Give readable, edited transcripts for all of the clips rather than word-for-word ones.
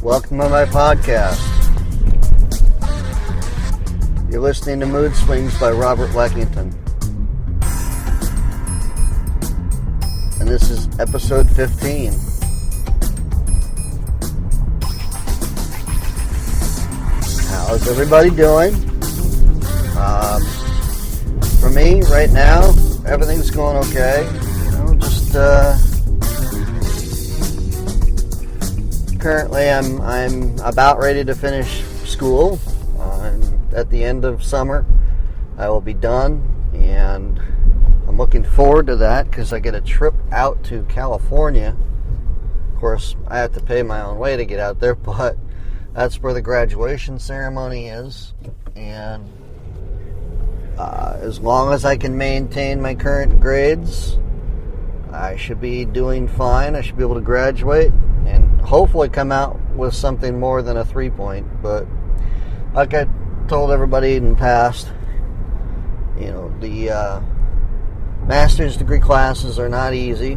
Welcome to my podcast. You're listening to Mood Swings by Robert Leckington. And this is episode 15. How's everybody doing? For me, right now, everything's going okay. Currently I'm about ready to finish school. At the end of summer, I will be done, and I'm looking forward to that because I get a trip out to California. Of course, I have to pay my own way to get out there, but that's where the graduation ceremony is, and as long as I can maintain my current grades, I should be doing fine. I should be able to graduate and hopefully come out with something more than a 3-point. But like I told everybody in the past, the master's degree classes are not easy.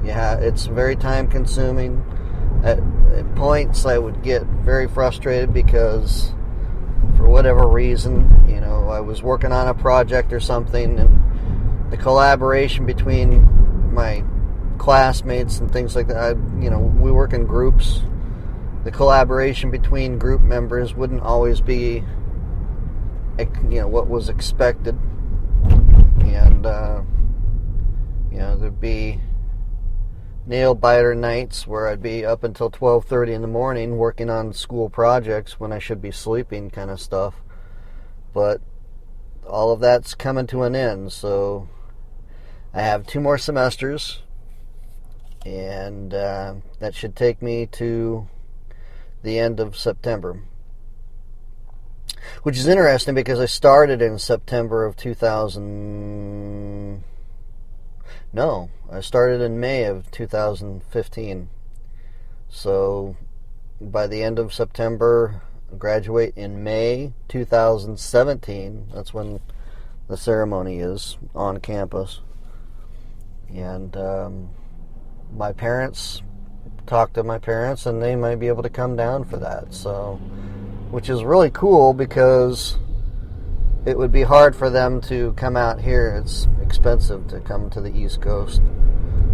Yeah, it's very time consuming. At points I would get very frustrated because for whatever reason, I was working on a project or something, and the collaboration between my classmates and things like that, we work in groups. The collaboration between group members wouldn't always be, what was expected. And, there'd be nail-biter nights where I'd be up until 12:30 in the morning working on school projects when I should be sleeping, kind of stuff. But all of that's coming to an end, so I have 2 more semesters, and that should take me to the end of September, which is interesting because I started in September of 2000. No, I started in May of 2015. So by the end of September, I graduate in May 2017. That's when the ceremony is on campus. And my parents, talked to my parents, and they might be able to come down for that. So, which is really cool because it would be hard for them to come out here. It's expensive to come to the East Coast.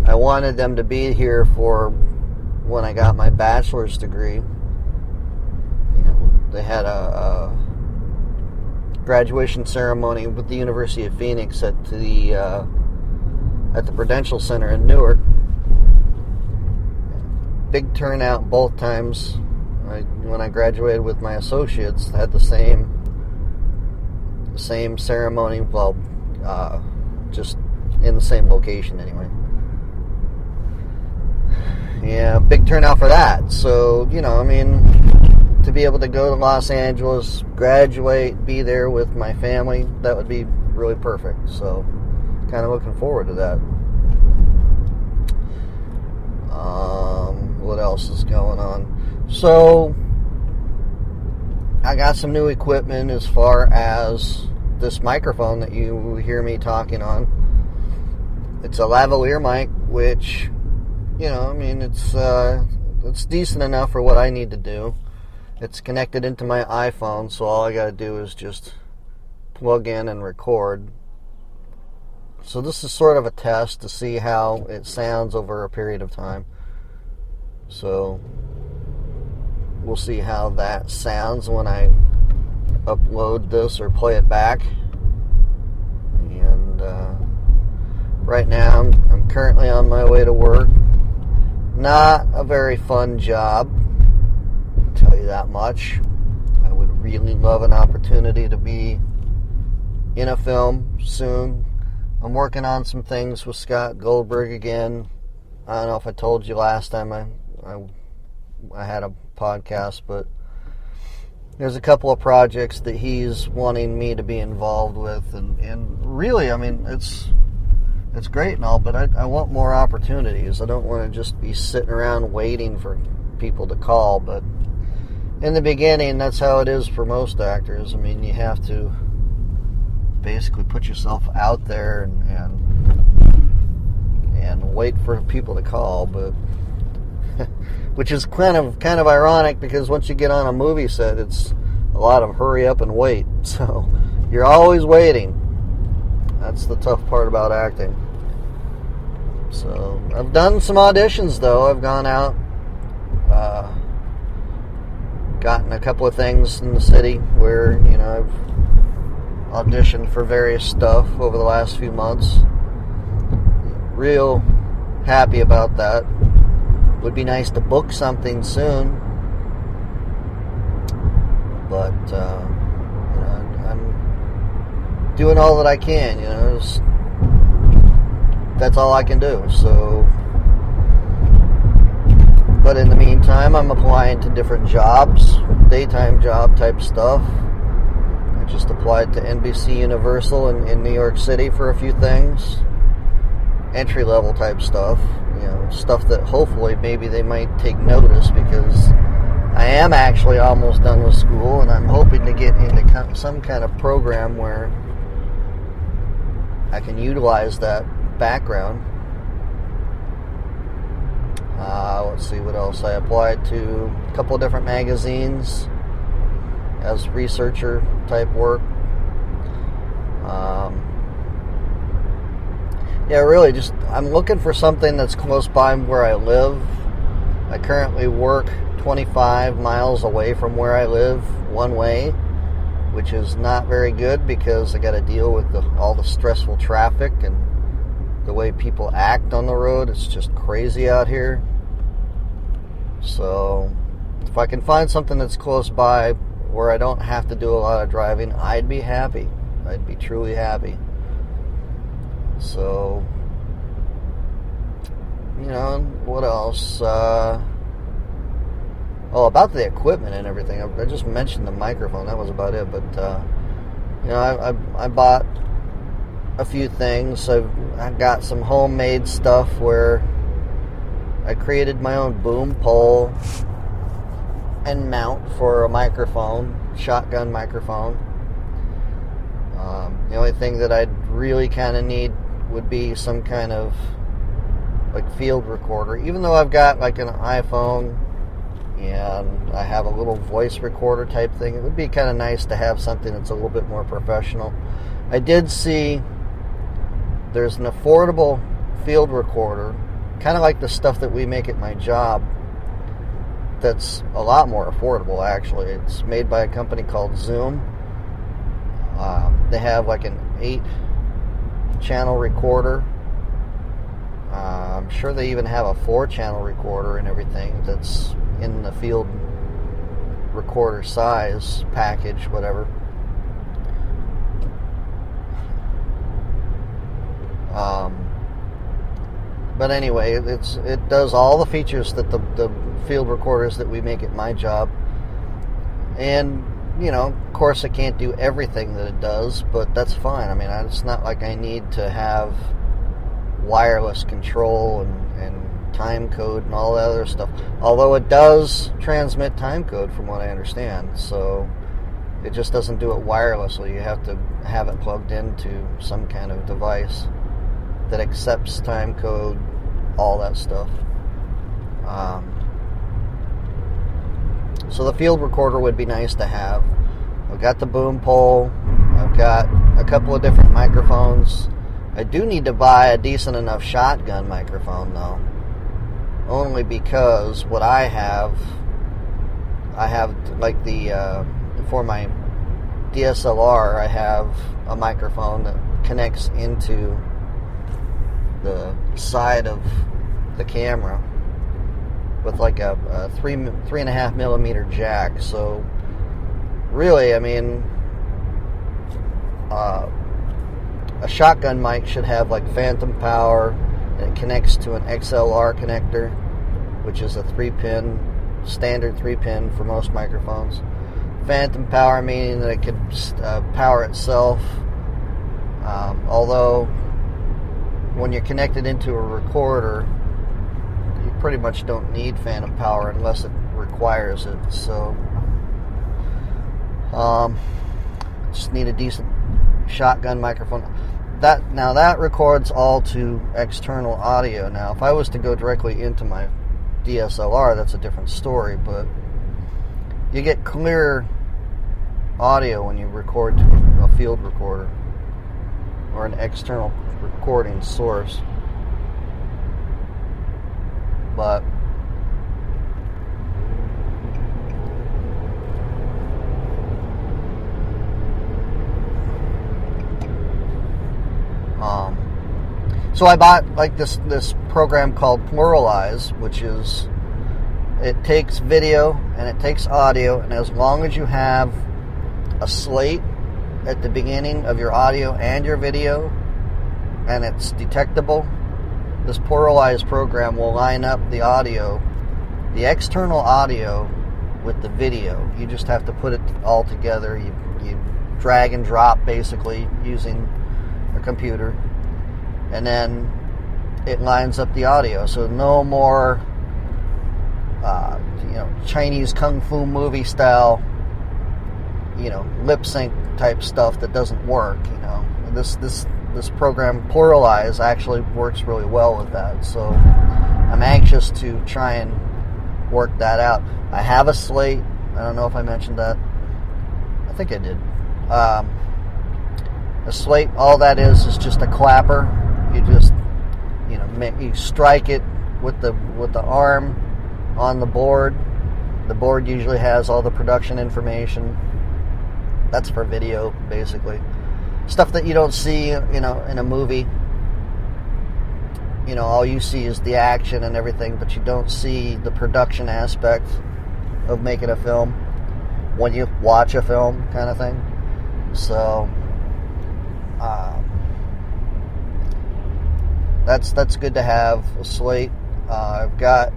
I wanted them to be here for when I got my bachelor's degree. They had a graduation ceremony with the University of Phoenix at the Prudential Center in Newark. Big turnout both times. When I graduated with my associates, had the same ceremony. Well, just in the same location anyway. Yeah, big turnout for that. So, to be able to go to Los Angeles, graduate, be there with my family, that would be really perfect. So, kind of looking forward to that. What else is going on? So, I got some new equipment as far as this microphone that you hear me talking on. It's a lavalier mic, which, it's decent enough for what I need to do. It's connected into my iPhone, so all I got to do is just plug in and record. So this is sort of a test to see how it sounds over a period of time. So we'll see how that sounds when I upload this or play it back. And right now I'm currently on my way to work. Not a very fun job, I'll tell you that much. I would really love an opportunity to be in a film soon. I'm working on some things with Scott Goldberg again. I don't know if I told you last time I had a podcast, but there's a couple of projects that he's wanting me to be involved with, and really, it's great and all, but I want more opportunities. I don't want to just be sitting around waiting for people to call, but in the beginning, that's how it is for most actors. You have to basically put yourself out there and wait for people to call, but which is kind of ironic because once you get on a movie set, it's a lot of hurry up and wait. So you're always waiting. That's the tough part about acting. So I've done some auditions though. I've gone out, gotten a couple of things in the city where, you know, I've auditioned for various stuff over the last few months. Real happy about that. Would be nice to book something soon, but you know, I'm doing all that I can. You know, that's all I can do. So, but in the meantime, I'm applying to different jobs, daytime job type stuff. I just applied to NBC Universal in New York City for a few things, entry level type stuff. You know, stuff that hopefully maybe they might take notice, because I am actually almost done with school and I'm hoping to get into some kind of program where I can utilize that background. Let's see what else. I applied to a couple of different magazines as researcher type work. Yeah, really, just I'm looking for something that's close by where I live. I currently work 25 miles away from where I live one way, which is not very good because I got to deal with all the stressful traffic and the way people act on the road. It's just crazy out here. So if I can find something that's close by where I don't have to do a lot of driving, I'd be happy. I'd be truly happy. So, you know, what else? About the equipment and everything. I just mentioned the microphone. That was about it. But, you know, I bought a few things. I got some homemade stuff where I created my own boom pole and mount for a microphone, shotgun microphone. The only thing that I'd really kind of need would be some kind of like field recorder. Even though I've got like an iPhone and I have a little voice recorder type thing, it would be kind of nice to have something that's a little bit more professional. I did see there's an affordable field recorder, kind of like the stuff that we make at my job, that's a lot more affordable actually. It's made by a company called Zoom. They have like an 8-channel recorder. I'm sure they even have a 4-channel recorder and everything that's in the field recorder size package, whatever. But anyway, it does all the features that the field recorders that we make at my job. And, you know, of course it can't do everything that it does, but that's fine. I mean, it's not like I need to have wireless control and time code and all that other stuff. Although it does transmit time code from what I understand. So it just doesn't do it wirelessly. You have to have it plugged into some kind of device that accepts time code, all that stuff. So the field recorder would be nice to have. I've got the boom pole. I've got a couple of different microphones. I do need to buy a decent enough shotgun microphone though. Only because what I have like for my DSLR, I have a microphone that connects into the side of the camera with like a 3.5 millimeter jack. So really, I mean, a shotgun mic should have like phantom power, and it connects to an XLR connector, which is a 3-pin, standard 3-pin for most microphones. Phantom power meaning that it could power itself, although when you're connected into a recorder, you pretty much don't need phantom power unless it requires it. So just need a decent shotgun microphone. That records all to external audio. Now if I was to go directly into my DSLR, that's a different story, but you get clear audio when you record to a field recorder or an external recording source. But so I bought like this program called Pluralize, which is, it takes video and it takes audio, and as long as you have a slate at the beginning of your audio and your video and it's detectable, this Pluralize program will line up the audio, the external audio, with the video. You just have to put it all together. You drag and drop basically using a computer, and then it lines up the audio. So no more Chinese kung fu movie style lip sync type stuff that doesn't work. This program Pluralize actually works really well with that. So I'm anxious to try and work that out. I have a slate. I don't know if I mentioned that. I think I did. A slate, all that is just a clapper. You just you strike it with the arm on the board. The board usually has all the production information. That's for video, basically. Stuff that you don't see, in a movie. All you see is the action and everything, but you don't see the production aspect of making a film when you watch a film, kind of thing. So that's good to have a slate. I've got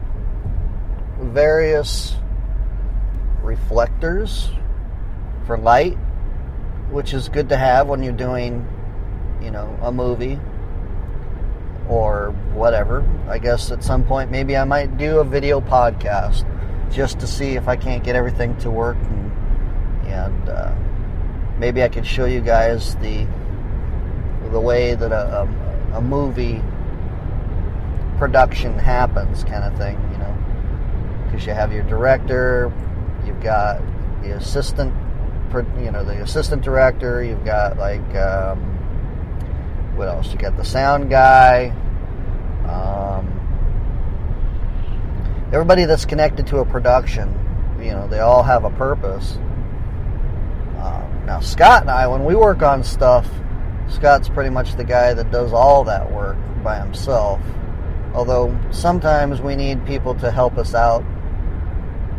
various reflectors for light, which is good to have when you're doing, a movie or whatever. I guess at some point maybe I might do a video podcast just to see if I can't get everything to work, and maybe I could show you guys the way that a movie production happens, kind of thing, because you have your director, you've got the assistant, the assistant director, you've got what else? You got the sound guy, everybody that's connected to a production, they all have a purpose. Now Scott and I, when we work on stuff, Scott's pretty much the guy that does all that work by himself. Although sometimes we need people to help us out.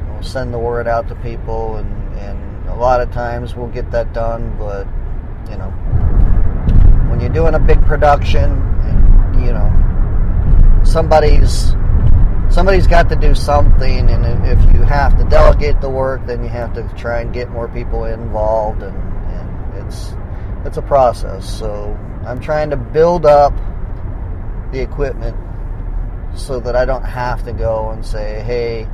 We'll send the word out to people, and a lot of times we'll get that done. But when you're doing a big production, and somebody's got to do something, and if you have to delegate the work, then you have to try and get more people involved, and it's a process. So I'm trying to build up the equipment so that I don't have to go and say, hey,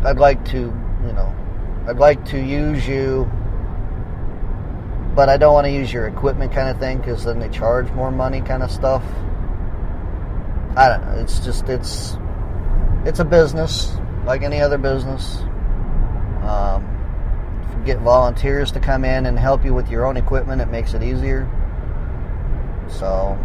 I'd like to use you, but I don't want to use your equipment, kind of thing, because then they charge more money, kind of stuff. I don't know. It's a business like any other business. If you get volunteers to come in and help you with your own equipment, it makes it easier. So,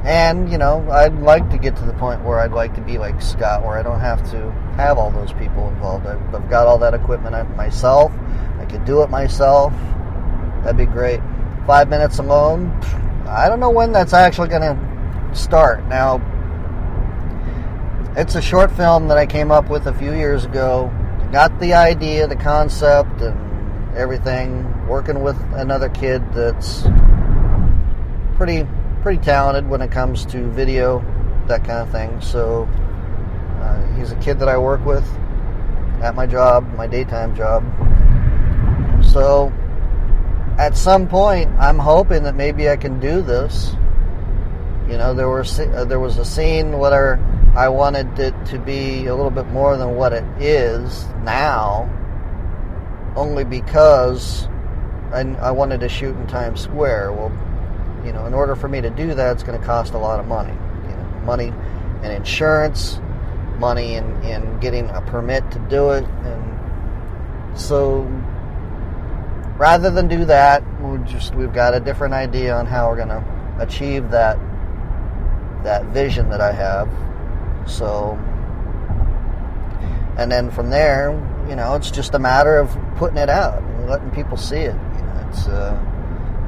and I'd like to get to the point where I'd like to be like Scott, where I don't have to have all those people involved. I've got all that equipment myself. I could do it myself. That'd be great. 5 minutes alone. I don't know when that's actually going to start. Now, it's a short film that I came up with a few years ago. Got the idea, the concept, and everything. Working with another kid that's pretty talented when it comes to video, that kind of thing. So he's a kid that I work with at my job, my daytime job. So at some point, I'm hoping that maybe I can do this. There was a scene where I wanted it to be a little bit more than what it is now, only because I wanted to shoot in Times Square. Well, in order for me to do that, it's going to cost a lot of money. Money and insurance money in getting a permit to do it. And so rather than do that, we've got a different idea on how we're going to achieve that vision that I have. So, and then from there, it's just a matter of putting it out and letting people see it.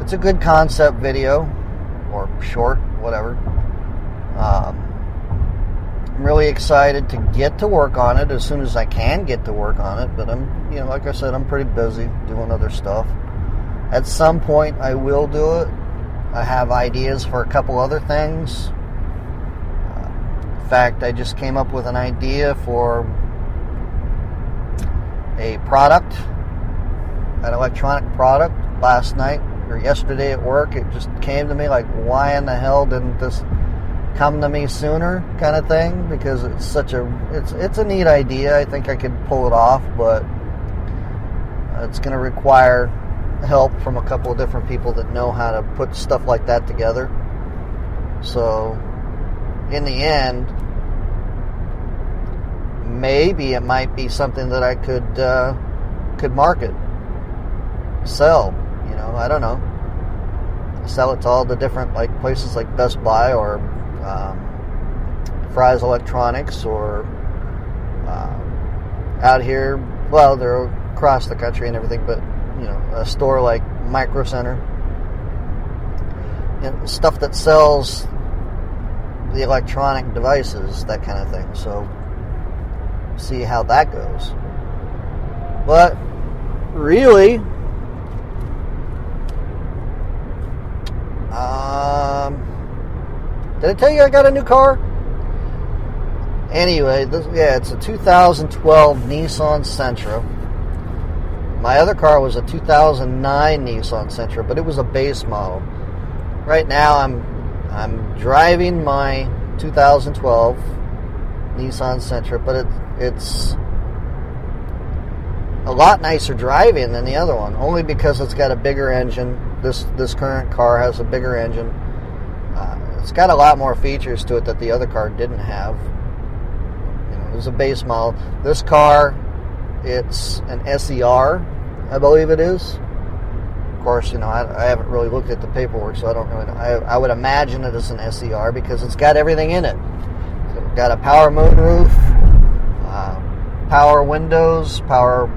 It's a good concept video, or short, whatever. I'm really excited to get to work on it as soon as I can get to work on it, but I'm, like I said, I'm pretty busy doing other stuff. At some point I will do it. I have ideas for a couple other things. In fact, I just came up with an idea for a product, an electronic product, last night or yesterday at work. It just came to me like, why in the hell didn't this come to me sooner, kind of thing, because it's a neat idea. I think I could pull it off, but it's going to require help from a couple of different people that know how to put stuff like that together. So in the end, maybe it might be something that I could market, sell. I don't know. Sell it to all the different places like Best Buy or Fry's Electronics, or out here. Well, they're across the country and everything, but a store like Micro Center, stuff that sells the electronic devices, that kind of thing. So see how that goes. But really, did I tell you I got a new car? Anyway, it's a 2012 Nissan Sentra. My other car was a 2009 Nissan Sentra, but it was a base model. Right now, I'm driving my 2012 Nissan Sentra, but it's a lot nicer driving than the other one, only because it's got a bigger engine. This current car has a bigger engine. It's got a lot more features to it that the other car didn't have. It was a base model. This car, it's an SER, I believe it is. Of course, I haven't really looked at the paperwork, so I don't really know. I would imagine it is an SER because it's got everything in it. It's got a power moonroof, power windows, power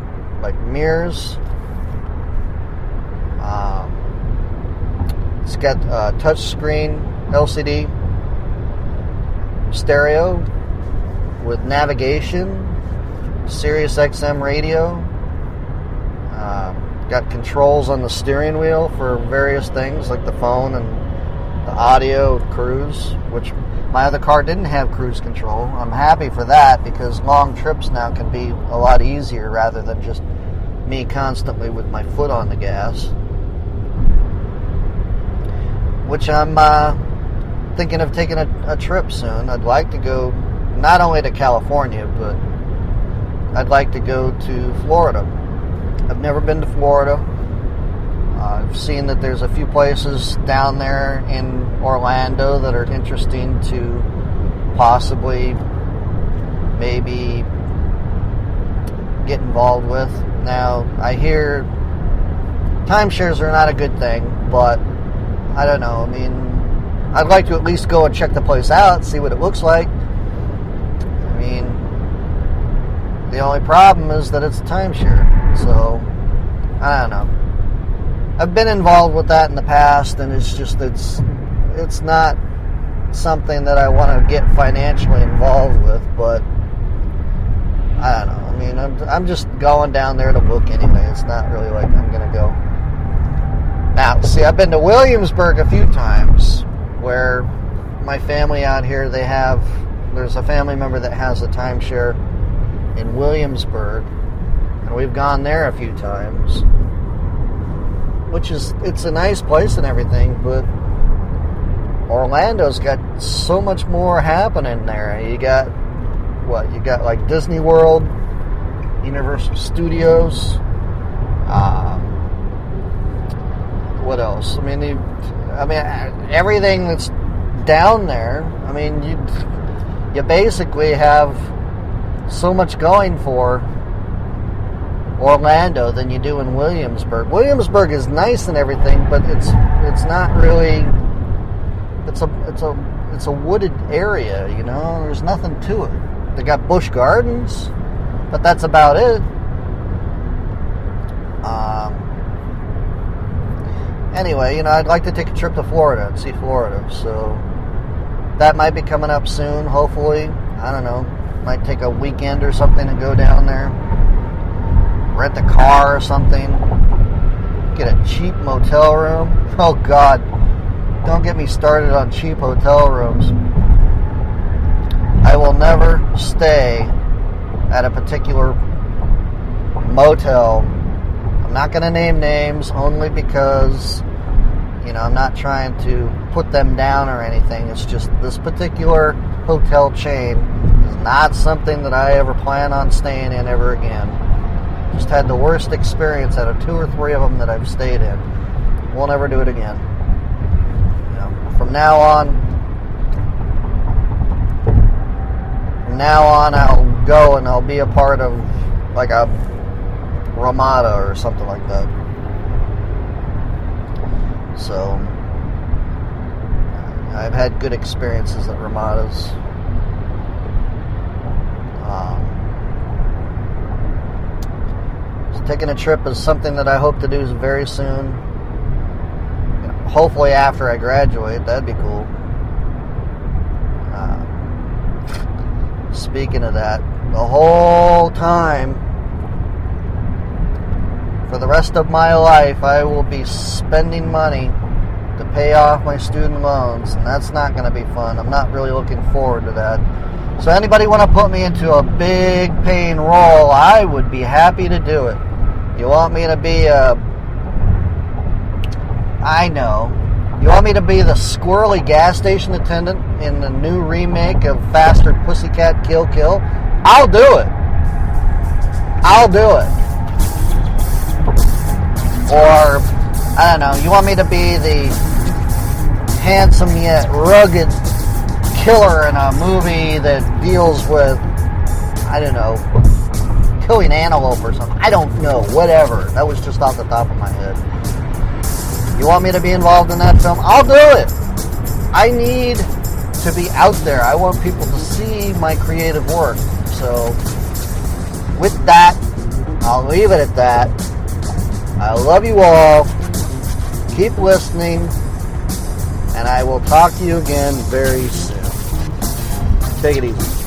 mirrors. It's got a touchscreen LCD stereo with navigation, Sirius XM radio. Got controls on the steering wheel for various things like the phone and the audio, cruise, which my other car didn't have cruise control. I'm happy for that because long trips now can be a lot easier rather than just me constantly with my foot on the gas. Which I'm thinking of taking a trip soon. I'd like to go not only to California, but I'd like to go to Florida. I've never been to Florida. I've seen that there's a few places down there in Orlando that are interesting to possibly maybe get involved with. Now, I hear timeshares are not a good thing, but I don't know. I mean, I'd like to at least go and check the place out, see what it looks like. I mean, the only problem is that it's a timeshare. So, I don't know. I've been involved with that in the past, and it's not something that I want to get financially involved with, but I don't know. I mean, I'm just going down there to look anyway. It's not really like I'm going to go. Now, see, I've been to Williamsburg a few times, where my family out here, there's a family member that has a timeshare in Williamsburg, and we've gone there a few times, it's a nice place and everything, but Orlando's got so much more happening there. You got like Disney World, Universal Studios, what else? I mean, everything that's down there. I mean, you basically have so much going for Orlando than you do in Williamsburg. Williamsburg is nice and everything, but it's not really. It's a wooded area, you know. There's nothing to it. They got Busch Gardens, but that's about it. Anyway, you know, I'd like to take a trip to Florida and see Florida, so that might be coming up soon. Hopefully, I don't know. Might take a weekend or something and go down there. Rent a car or something. Get a cheap motel room. Oh, God. Don't get me started on cheap hotel rooms. I will never stay at a particular motel. I'm not going to name names only because, you know, I'm not trying to put them down or anything. It's just this particular hotel chain is not something that I ever plan on staying in ever again. Just had the worst experience out of 2 or 3 of them that I've stayed in. Won't ever do it again. You know, from now on, I'll go and I'll be a part of like a Ramada or something like that. So I've had good experiences at Ramadas. Taking a trip is something that I hope to do very soon. You know, hopefully after I graduate, that'd be cool. Speaking of that, the whole time, for the rest of my life, I will be spending money to pay off my student loans, and that's not going to be fun. I'm not really looking forward to that. So anybody want to put me into a big paying role, I would be happy to do it. You want me to be you want me to be the squirrely gas station attendant in the new remake of Faster Pussycat Kill Kill? I'll do it. Or, I don't know, you want me to be the handsome yet rugged killer in a movie that deals with, I don't know, killing antelope or something. I don't know. Whatever. That was just off the top of my head. You want me to be involved in that film? I'll do it. I need to be out there. I want people to see my creative work. So, with that, I'll leave it at that. I love you all. Keep listening. And I will talk to you again very soon. Take it easy.